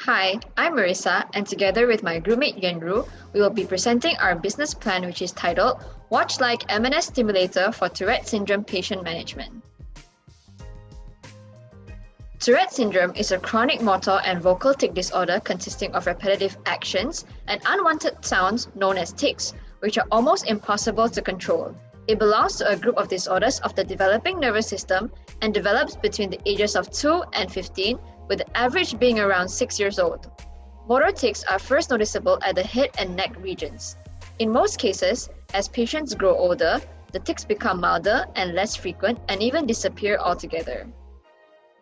Hi, I'm Marissa, and together with my roommate Yuen Ru, we will be presenting our business plan, which is titled Watch Like MNS Stimulator for Tourette Syndrome Patient Management. Tourette syndrome is a chronic motor and vocal tic disorder consisting of repetitive actions and unwanted sounds known as tics, which are almost impossible to control. It belongs to a group of disorders of the developing nervous system and develops between the ages of 2 and 15, with the average being around 6 years old. Motor tics are first noticeable at the head and neck regions. In most cases, as patients grow older, the tics become milder and less frequent and even disappear altogether.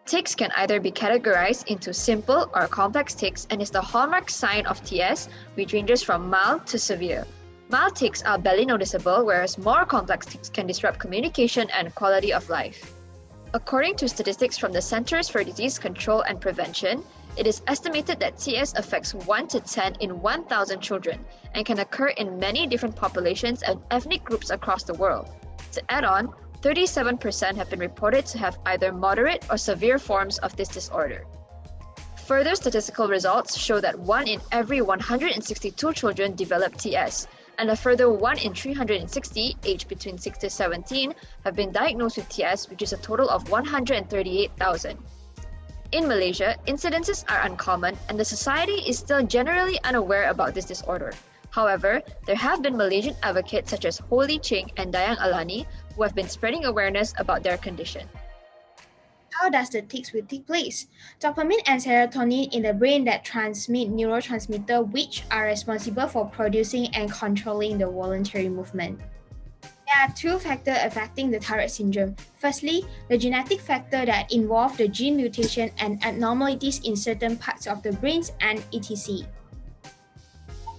Tics can either be categorized into simple or complex tics and is the hallmark sign of TS, which ranges from mild to severe. Mild tics are barely noticeable, whereas more complex tics can disrupt communication and quality of life. According to statistics from the Centers for Disease Control and Prevention, it is estimated that TS affects 1 to 10 in 1,000 children and can occur in many different populations and ethnic groups across the world. To add on, 37% have been reported to have either moderate or severe forms of this disorder. Further statistical results show that 1 in every 162 children develop TS, and a further 1 in 360 aged between 6 to 17 have been diagnosed with TS, which is a total of 138,000. In Malaysia, incidences are uncommon and the society is still generally unaware about this disorder. However, there have been Malaysian advocates such as Ho Lee Ching and Dayang Alani who have been spreading awareness about their condition. How does the tics will take place? Dopamine and serotonin in the brain that transmit neurotransmitters which are responsible for producing and controlling the voluntary movement. There are two factors affecting the Tourette syndrome. Firstly, the genetic factor that involve the gene mutation and abnormalities in certain parts of the brains and etc.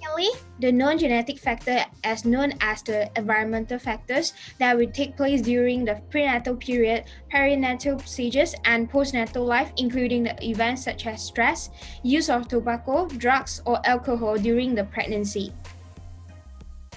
Secondly, the non-genetic factor as known as the environmental factors that will take place during the prenatal period, perinatal stages, and postnatal life, including the events such as stress, use of tobacco, drugs, or alcohol during the pregnancy.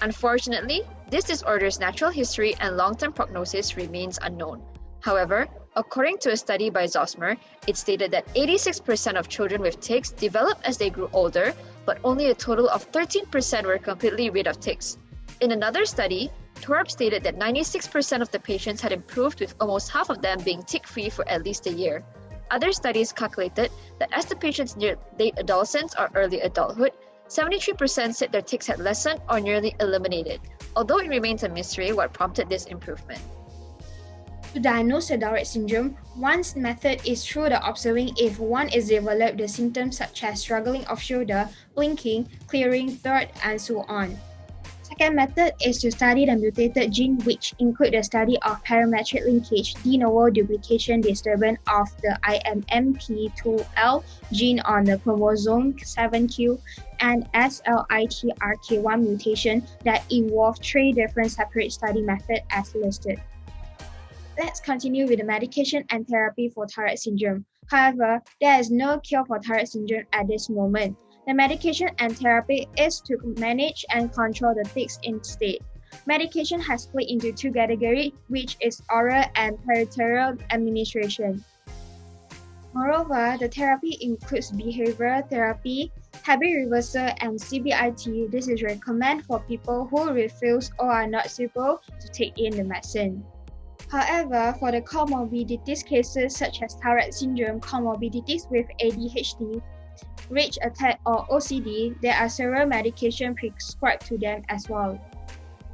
Unfortunately, this disorder's natural history and long-term prognosis remains unknown. However, according to a study by Zosmer, it stated that 86% of children with tics develop as they grew older, but only a total of 13% were completely rid of tics. In another study, Tourette stated that 96% of the patients had improved, with almost half of them being tic-free for at least a year. Other studies calculated that as the patients neared late adolescence or early adulthood, 73% said their tics had lessened or nearly eliminated, although it remains a mystery what prompted this improvement. To diagnose the Tourette syndrome, one method is through the observing if one is developed the symptoms such as struggling of shoulder, blinking, clearing throat, and so on. Second method is to study the mutated gene, which include the study of parametric linkage, de novo duplication disturbance of the IMMP2L gene on the chromosome 7q, and SLITRK1 mutation that involve 3 different separate study methods as listed. Let's continue with the medication and therapy for Tourette syndrome. However, there is no cure for Tourette syndrome at this moment. The medication and therapy is to manage and control the tics instead. Medication has split into 2 categories, which is oral and parenteral administration. Moreover, the therapy includes behavioral therapy, habit reversal, and CBIT. This is recommended for people who refuse or are not able to take in the medicine. However, for the comorbidities cases such as Tourette syndrome, comorbidities with ADHD, rage attack, or OCD, there are several medications prescribed to them as well.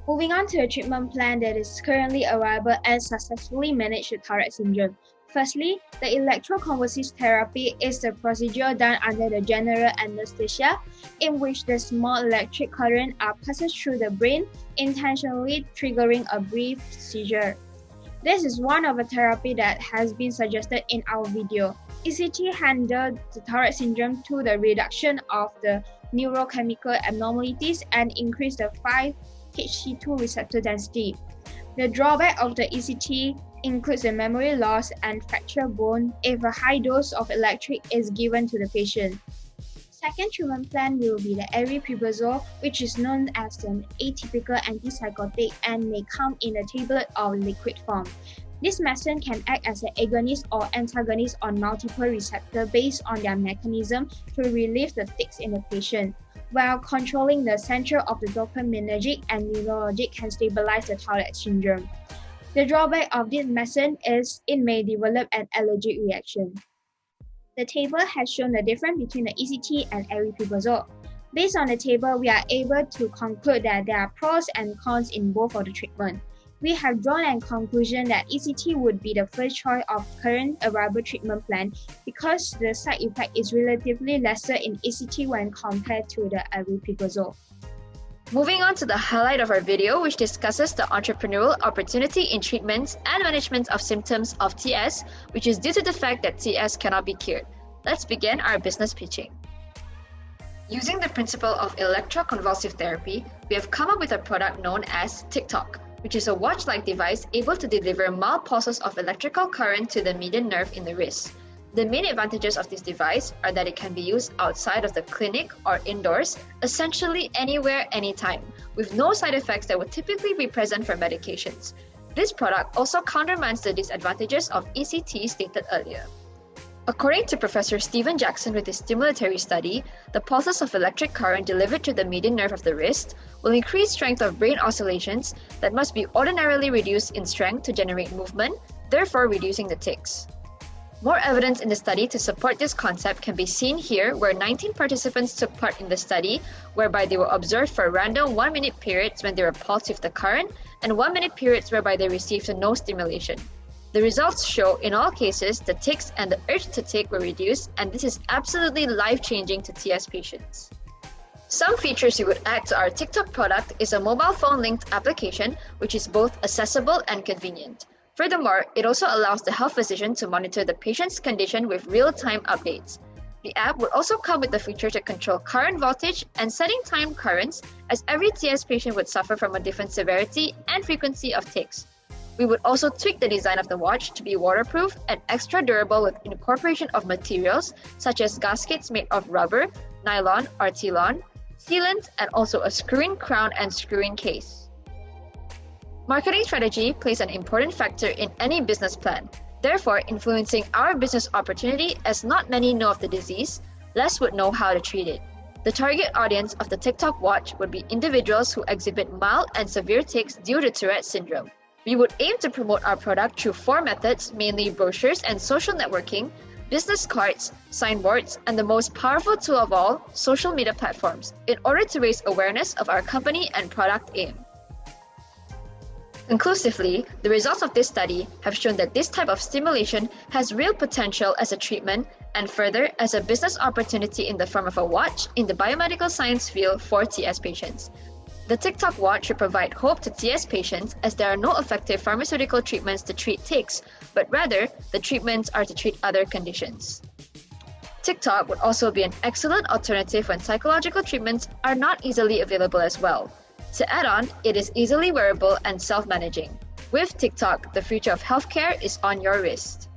Moving on to a treatment plan that is currently available and successfully manage the Tourette syndrome. Firstly, the electroconvulsive therapy is the procedure done under the general anesthesia, in which the small electric current are passed through the brain, intentionally triggering a brief seizure. This is one of the therapy that has been suggested in our video. ECT handled the Tourette syndrome through the reduction of the neurochemical abnormalities and increase the 5-HT2 receptor density. The drawback of the ECT includes the memory loss and fractured bone if a high dose of electric is given to the patient. Second treatment plan will be the aripiprazole, which is known as an atypical antipsychotic and may come in a tablet or liquid form. This medicine can act as an agonist or antagonist on multiple receptors based on their mechanism to relieve the tics in the patient, while controlling the center of the dopaminergic and neurologic can stabilize the Tourette syndrome. The drawback of this medicine is it may develop an allergic reaction. The table has shown the difference between the ECT and aripiprazole. Based on the table, we are able to conclude that there are pros and cons in both of the treatment. We have drawn a conclusion that ECT would be the first choice of current available treatment plan because the side effect is relatively lesser in ECT when compared to the aripiprazole. Moving on to the highlight of our video, which discusses the entrepreneurial opportunity in treatments and management of symptoms of TS, which is due to the fact that TS cannot be cured. Let's begin our business pitching. Using the principle of electroconvulsive therapy, we have come up with a product known as TikTok, which is a watch-like device able to deliver mild pulses of electrical current to the median nerve in the wrist. The main advantages of this device are that it can be used outside of the clinic or indoors, essentially anywhere, anytime, with no side effects that would typically be present for medications. This product also countermands the disadvantages of ECT stated earlier. According to Professor Stephen Jackson with his stimulatory study, the pulses of electric current delivered to the median nerve of the wrist will increase strength of brain oscillations that must be ordinarily reduced in strength to generate movement, therefore reducing the tics. More evidence in the study to support this concept can be seen here, where 19 participants took part in the study, whereby they were observed for random 1-minute periods when they were pulsed with the current and 1-minute periods whereby they received no stimulation. The results show, in all cases, the tics and the urge to tic were reduced, and this is absolutely life-changing to TS patients. Some features we would add to our TikTok product is a mobile phone-linked application, which is both accessible and convenient. Furthermore, it also allows the health physician to monitor the patient's condition with real-time updates. The app would also come with the feature to control current voltage and setting time currents, as every TS patient would suffer from a different severity and frequency of tics. We would also tweak the design of the watch to be waterproof and extra durable with incorporation of materials such as gaskets made of rubber, nylon or T-lon, sealant, and also a screw-in crown and screw-in case. Marketing strategy plays an important factor in any business plan, therefore influencing our business opportunity, as not many know of the disease, less would know how to treat it. The target audience of the TikTok watch would be individuals who exhibit mild and severe tics due to Tourette syndrome. We would aim to promote our product through 4 methods, mainly brochures and social networking, business cards, signboards, and the most powerful tool of all, social media platforms, in order to raise awareness of our company and product aim. Conclusively, the results of this study have shown that this type of stimulation has real potential as a treatment and further as a business opportunity in the form of a watch in the biomedical science field for TS patients. The TikTok watch should provide hope to TS patients, as there are no effective pharmaceutical treatments to treat tics, but rather the treatments are to treat other conditions. TikTok would also be an excellent alternative when psychological treatments are not easily available as well. To add on, it is easily wearable and self-managing. With TikTok, the future of healthcare is on your wrist.